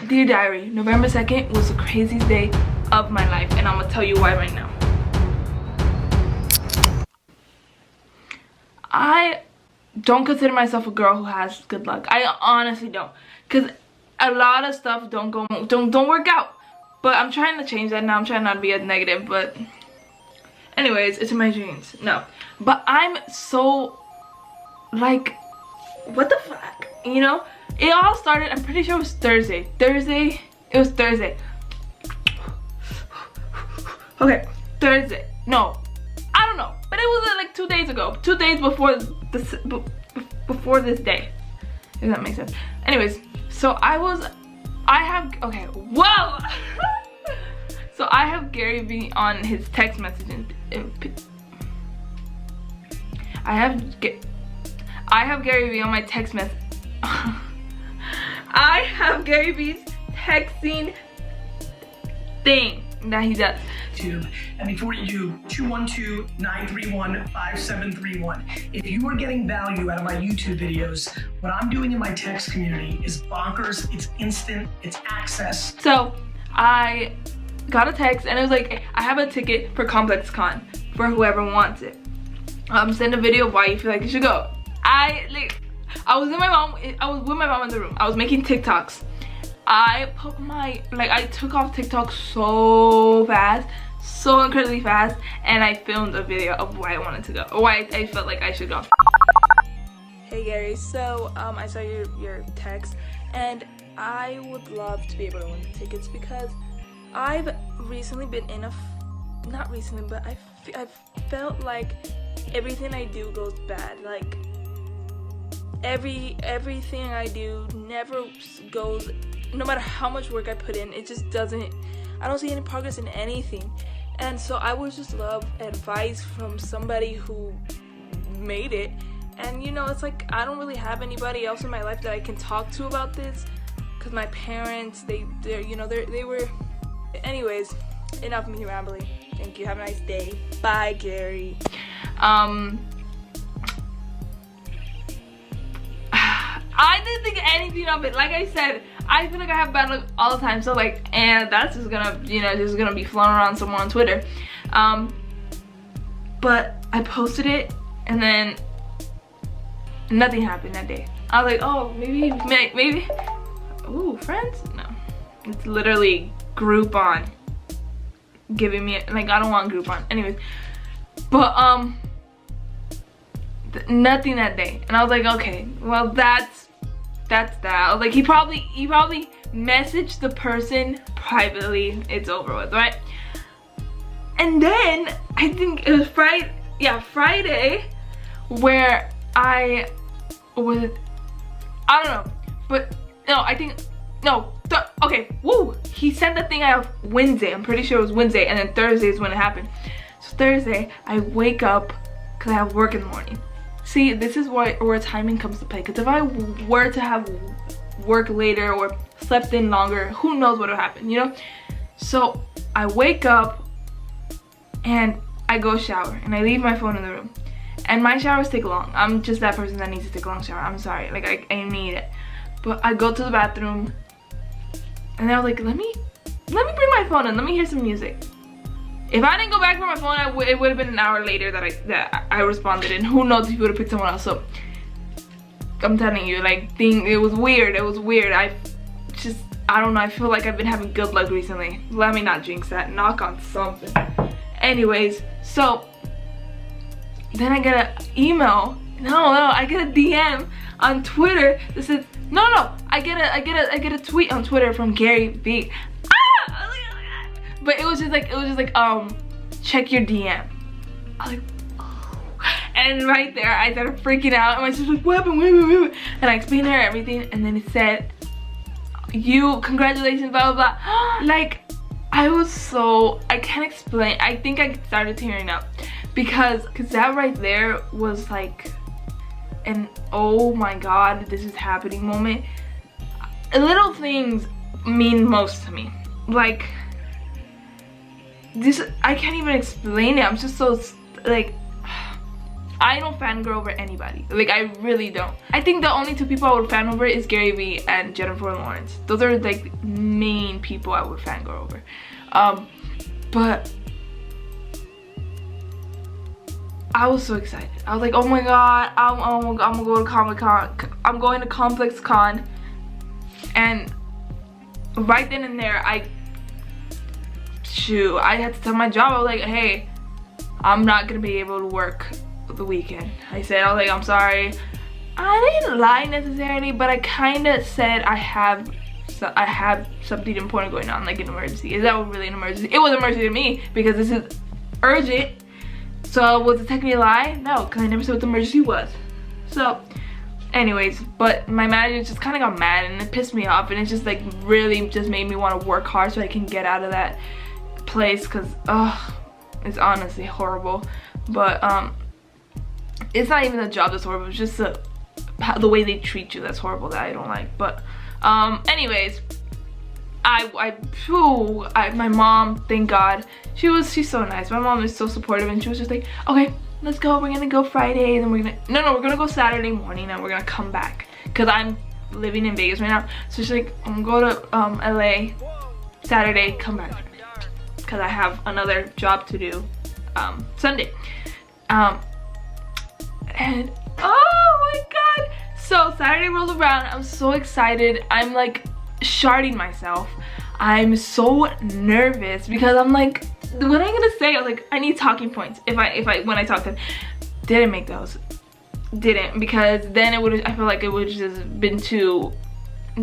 Dear Diary, November 2nd was the craziest day of my life, and I'm gonna tell you why right now. I don't consider myself a girl who has good luck. I honestly don't, because a lot of stuff don't work out. But I'm trying to change that now. I'm trying not to be as negative, but anyways, it's in my genes. No, but I'm so like, what the fuck, you know? It all started, I'm pretty sure it was Thursday. It was Thursday. Okay, Thursday. No, I don't know. But it was like 2 days ago. 2 days before this day. If that makes sense. Anyways, so okay, whoa! So I have GaryVee on his text messaging. I have GaryVee on my text message. I have GaryVee's texting thing that he does. And before you do, 212-931-5731. If you are getting value out of my YouTube videos, what I'm doing in my text community is bonkers. It's instant, it's access. So I got a text and it was like, I have a ticket for Complex Con for whoever wants it. Send a video of why you feel like you should go. I was with my mom in the room. I was making TikToks. I took off TikTok so fast, so incredibly fast, and I filmed a video of why I wanted to go, or why I felt like I should go. Hey Gary, so I saw your text, and I would love to be able to win the tickets because I've recently been in not recently, but I've felt like everything I do goes bad. Like everything I do never goes. No matter how much work I put in, it just doesn't. I don't see any progress in anything, and so I would just love advice from somebody who made it. And you know, it's like I don't really have anybody else in my life that I can talk to about this, because my parents, they were. Anyways, enough of me rambling. Thank you. Have a nice day. Bye, Gary. I didn't think anything of it. Like I said, I feel like I have bad luck all the time. So like, and that's just gonna, just gonna be flown around somewhere on Twitter. But I posted it, and then nothing happened that day. I was like, oh, maybe. Ooh, friends? No, it's literally Groupon giving me like, I don't want Groupon. Anyways, but nothing that day, and I was like, okay, well that's that. I was like, he probably messaged the person privately. It's over with, right? And then I think it was Friday, where I don't know, but no, okay, woo, he sent the thing out Wednesday. I'm pretty sure it was Wednesday, and then Thursday is when it happened. So Thursday, I wake up because I have work in the morning. See, this is where timing comes to play, because if I were to have work later or slept in longer, who knows what would happen, you know? So I wake up and I go shower and I leave my phone in the room, and my showers take long. I'm just that person that needs to take a long shower. I'm sorry, like I need it. But I go to the bathroom and I was like, let me bring my phone and let me hear some music. If I didn't go back for my phone, it would have been an hour later that I responded, and who knows if you would have picked someone else. So I'm telling you, like, it was weird. It was weird. I don't know. I feel like I've been having good luck recently. Let me not jinx that. Knock on something. Anyways, so then I get an email. No, I get a DM on Twitter that says I get a tweet on Twitter from GaryVee. But it was just like check your DM. I was like, oh. And right there I started freaking out, and my sister was like, what happened? And I explained to her everything, and then it said, congratulations, blah blah blah. Like, I can't explain. I think I started tearing up because that right there was like an oh my god, this is happening moment. Little things mean most to me. Like, this, I can't even explain it. I'm just so like, I don't fangirl over anybody. Like, I really don't. I think the only two people I would fan over is Gary Vee and Jennifer Lawrence. Those are like main people I would fangirl over. But I was so excited. I was like, oh my god, I'm gonna go to Comic-Con. I'm going to Complex Con. And right then and there, I had to tell my job. I was like, hey, I'm not gonna be able to work the weekend. I said, I was like, I'm sorry. I didn't lie necessarily, but I kind of said I have something important going on, like an emergency. Is that really an emergency? It was an emergency to me because this is urgent. So was it technically a lie? No, because I never said what the emergency was. So anyways, but my manager just kind of got mad and it pissed me off, and it just like really just made me want to work hard so I can get out of that place, because it's honestly horrible. But it's not even the job that's horrible, it's just the way they treat you that's horrible, that I don't like. But anyways, my mom, thank God, she's so nice. My mom is so supportive, and she was just like, okay, let's go, we're gonna go Friday, and then we're gonna go Saturday morning, and we're gonna come back, because I'm living in Vegas right now. So she's like, I'm gonna go to LA Saturday, come back, because I have another job to do Sunday. And oh my god, so Saturday rolls around, I'm so excited, I'm like sharding myself. I'm so nervous because I'm like, what am I gonna say? I was like, I need talking points when I talk to him. Didn't make those. Didn't, because then I feel like it would just been too,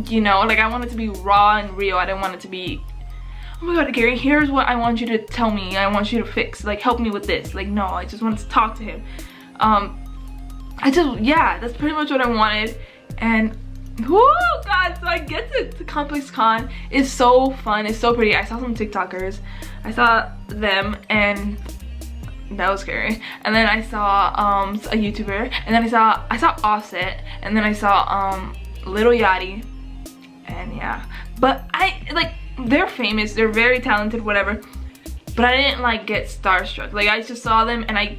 you know, like I want it to be raw and real. I didn't want it to be, oh my god, Gary, here's what I want you to tell me, I want you to fix, like help me with this. Like, no, I just wanted to talk to him. Yeah, that's pretty much what I wanted. And whoo, god, so I get to Complex Con. It's so fun, it's so pretty. I saw some TikTokers, I saw them, and that was scary. And then I saw a YouTuber, and then I saw Offset, and then I saw Little Yachty, and yeah. But they're famous, they're very talented, whatever, but I didn't like get starstruck. Like, I just saw them and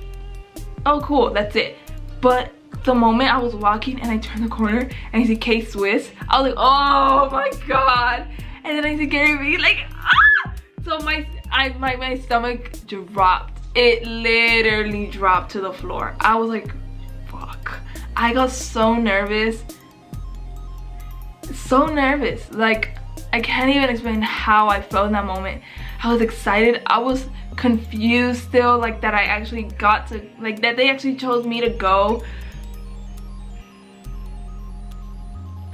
oh cool, that's it. But the moment I was walking and I turned the corner and I see K-Swiss, I was like, oh my god. And then I see Gary Vee, like, ah! So my stomach dropped. It literally dropped to the floor. I was like, fuck. I got so nervous. So nervous. Like, I can't even explain how I felt in that moment. I was excited. I was confused still, like that I actually got to, like that they actually chose me to go.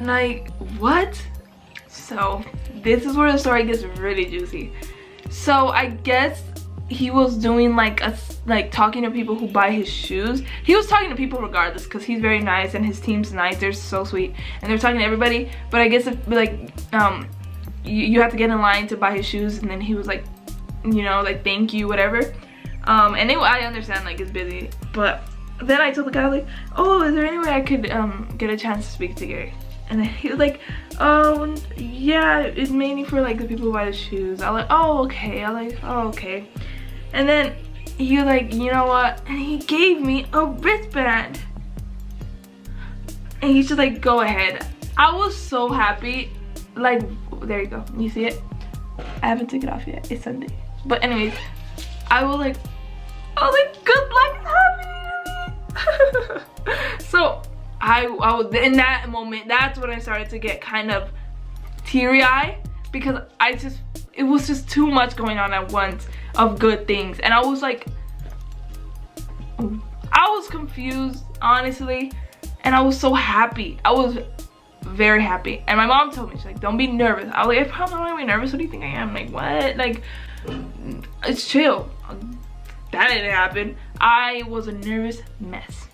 Like, what? So this is where the story gets really juicy. So I guess he was doing like talking to people who buy his shoes. He was talking to people regardless, because he's very nice and his team's nice, they're so sweet, and they're talking to everybody. But I guess if, like you have to get in line to buy his shoes, and then he was like, you know, like, thank you, whatever. And I understand, like, it's busy. But then I told the guy, like, oh, is there any way I could get a chance to speak to Gary? And then he was like, oh yeah, it's mainly for like the people who buy the shoes. I was like, oh okay. I was like, oh okay. And then he was like, you know what? And he gave me a wristband. And he's just like, go ahead. I was so happy. Like, there you go. You see it? I haven't taken it off yet. It's Sunday. But anyways, I was like, good luck is happening to me. So I was in that moment, that's when I started to get kind of teary-eyed, because it was just too much going on at once of good things. And I was like, I was confused, honestly, and I was so happy. I was very happy. And my mom told me, she's like, don't be nervous. I was like, I probably don't want to be nervous. What do you think I am? Like, what? Like, it's chill. That didn't happen. I was a nervous mess.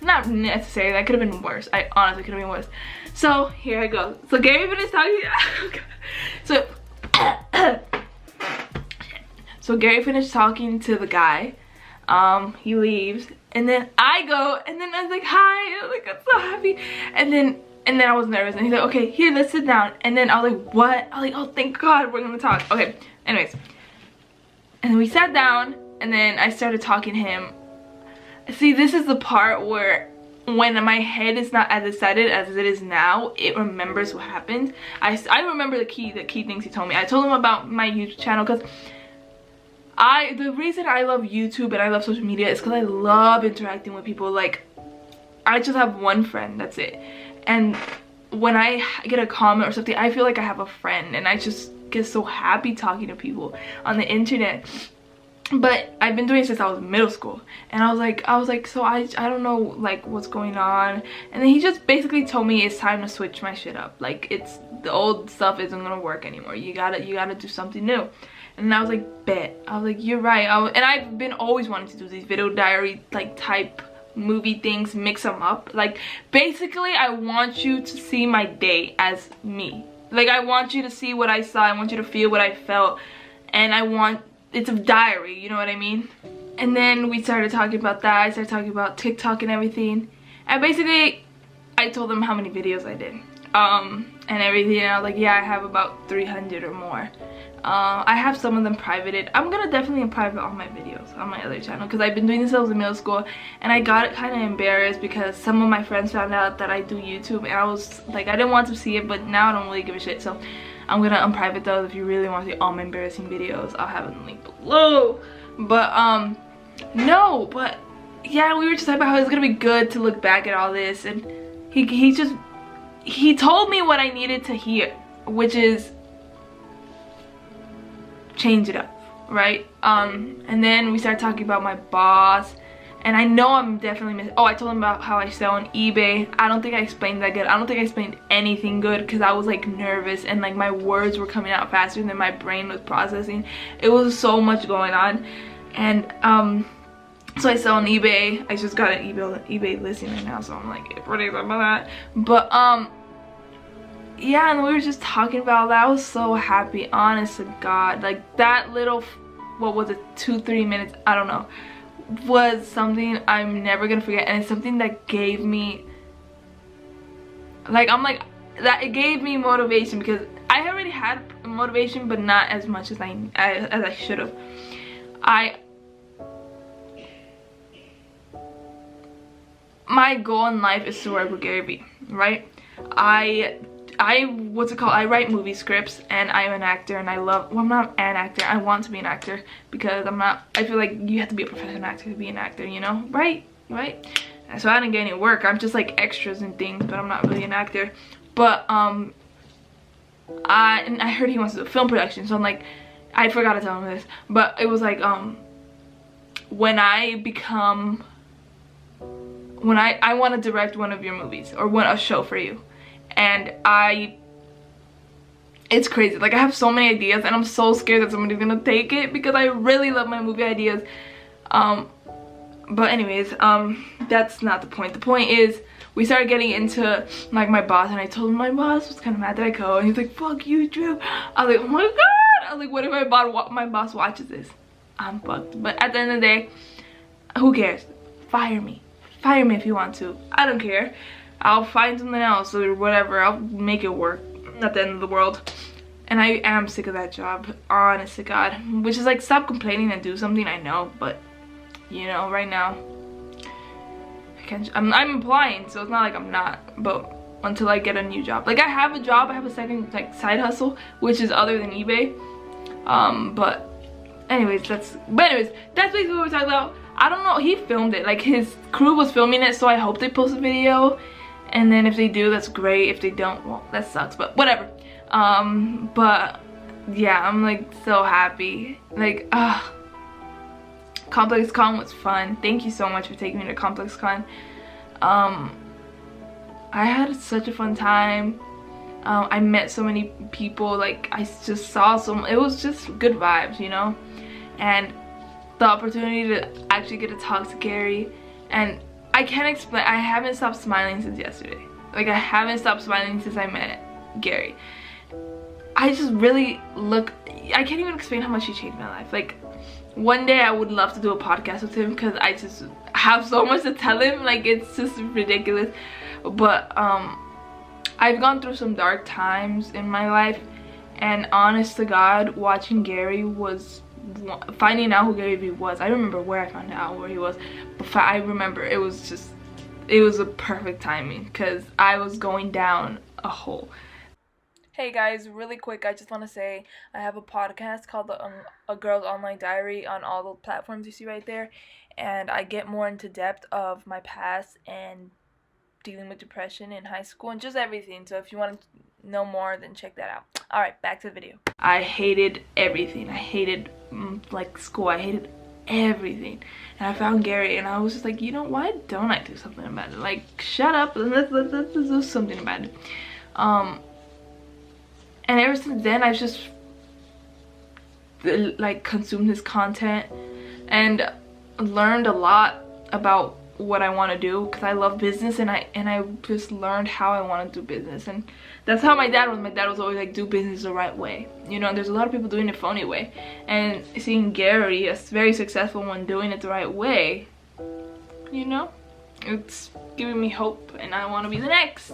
Not necessarily, that could have been worse. I honestly could have been worse. So here I go. So Gary finished talking. So Gary finished talking to the guy. He leaves, and then I go, and then I was like, hi. I was like, I'm so happy. And then I was nervous, and he's like, okay, here, let's sit down. And then I was like, what? I was like, oh, thank God, we're gonna talk. Okay, anyways. And then we sat down, and then I started talking to him. see, this is the part where when my head is not as excited as it is now, it remembers what happened. I remember the key things he told me. I told him about my YouTube channel because the reason I love YouTube and I love social media is because I love interacting with people. Like, I just have one friend, that's it. And when I get a comment or something, I feel like I have a friend, and I just get so happy talking to people on the internet. But I've been doing it since I was in middle school, and I was like, so I don't know like what's going on. And then he just basically told me it's time to switch my shit up. Like, it's the old stuff isn't gonna work anymore. You gotta do something new. And I was like, bet. I was like, you're right. And I've been always wanting to do these video diary like type movie things, mix them up. Like, basically I want you to see my day as me. Like, I want you to see what I saw, I want you to feel what I felt, and it's a diary, you know what I mean? And then we started talking about that. I started talking about TikTok and everything, and basically I told them how many videos I did and everything, and I was like, yeah, I have about 300 or more. I have some of them privated. I'm gonna definitely private all my videos on my other channel because I've been doing this since I was in middle school, and I got kind of embarrassed because some of my friends found out that I do YouTube, and I was like, I didn't want to see it, but now I don't really give a shit. So I'm gonna unprivate those. If you really want to see all my embarrassing videos, I'll have them linked below. But no, but yeah, we were just talking about how it's gonna be good to look back at all this, and he told me what I needed to hear, which is change it up, right? And then we started talking about my boss, and I know I'm definitely missing. Oh, I told him about how I sell on eBay. I don't think I explained that good. I don't think I explained anything good because I was like nervous, and like my words were coming out faster than my brain was processing. It was so much going on. And so I sell on eBay. I just got an eBay listing right now, so I'm like pretty excited about that. But yeah, and we were just talking about that. I was so happy, honest to God. Like, that little, what was it, 2-3 minutes, I don't know, was something I'm never gonna forget. And it's something that gave me, like, I'm like, that it gave me motivation, because I already had motivation, but not as much as I should have. My goal in life is to work with GaryVee, right? I write movie scripts, and I'm an actor, and well, I'm not an actor, I want to be an actor, because I feel like you have to be a professional actor to be an actor, you know, right? So I didn't get any work. I'm just like extras and things, but I'm not really an actor. But I heard he wants to do film production, so I'm like, I forgot to tell him this, but it was like, when I want to direct one of your movies, or a show for you. And it's crazy, like I have so many ideas, and I'm so scared that somebody's gonna take it, because I really love my movie ideas. But anyways, that's not the point. The point is, we started getting into like my boss, and I told him my boss was kind of mad that I go, and he's like, fuck you, Drew. I was like, oh my god. I was like, what if my boss watches this? I'm fucked. But at the end of the day, who cares? Fire me if you want to. I don't care. I'll find something else or whatever. I'll make it work. Not the end of the world. And I am sick of that job, honest to God. Which is like, stop complaining and do something. I know, but you know, right now I can't. I'm applying, so it's not like I'm not. But until I get a new job, like I have a job, I have a second like side hustle, which is other than eBay. But anyways, that's basically what we're talking about. I don't know. He filmed it. Like, his crew was filming it, so I hope they post a video. And then if they do, that's great. If they don't, well, that sucks, but whatever. But yeah, I'm like so happy. Like, Complex Con was fun. Thank you so much for taking me to Complex Con. I had such a fun time. I met so many people. Like, I just saw it was just good vibes, you know. And the opportunity to actually get to talk to Gary, and I can't explain. I haven't stopped smiling since yesterday. Like, I haven't stopped smiling since I met Gary. I just really I can't even explain how much he changed my life. Like, one day I would love to do a podcast with him, because I just have so much to tell him. Like, it's just ridiculous. But I've gone through some dark times in my life, and honest to God, watching Gary was finding out who GaryVee was. I remember where I found out where he was, but I remember it was a perfect timing because I was going down a hole. Hey guys, really quick, I just want to say I have a podcast called A Girl's Online Diary on all the platforms you see right there, and I get more into depth of my past and dealing with depression in high school and just everything. So if you want to know more, then check that out. Alright, back to the video. I hated everything. I hated like school. I hated everything. And I found Gary and I was just like, you know, why don't I do something about it? Like, shut up, let's do something about it. And ever since then, I've just like consumed his content and learned a lot about what I want to do, because I love business, and I just learned how I want to do business. And that's how my dad was. My dad was always like, do business the right way, you know. And there's a lot of people doing it phony way, and seeing Gary, a very successful one, doing it the right way, you know, it's giving me hope, and I want to be the next.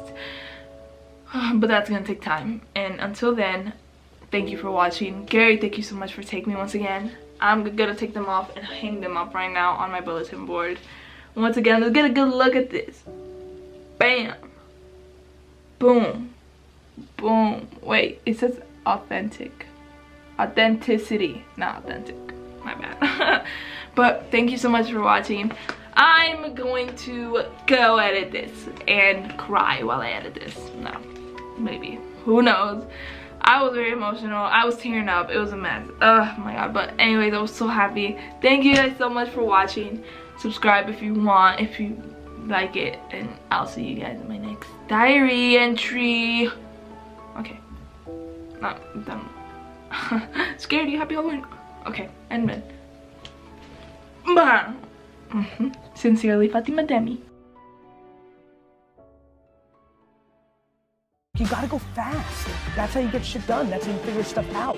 But that's gonna take time, and until then, thank you for watching. Gary, thank you so much for taking me once again. I'm gonna take them off and hang them up right now on my bulletin board. Once again, let's get a good look at this. Bam. Boom. Boom. Wait, it says authentic. Authenticity, not authentic. My bad. But thank you so much for watching. I'm going to go edit this and cry while I edit this. No, maybe. Who knows? I was very emotional. I was tearing up. It was a mess. Oh my god. But anyways, I was so happy. Thank you guys so much for watching. Subscribe if you want, if you like it, and I'll see you guys in my next diary entry. Okay. No, I'm done. Scared you? Happy Halloween? Okay, and then. Sincerely, Fatima Deme. You gotta go fast. That's how you get shit done. That's how you figure stuff out.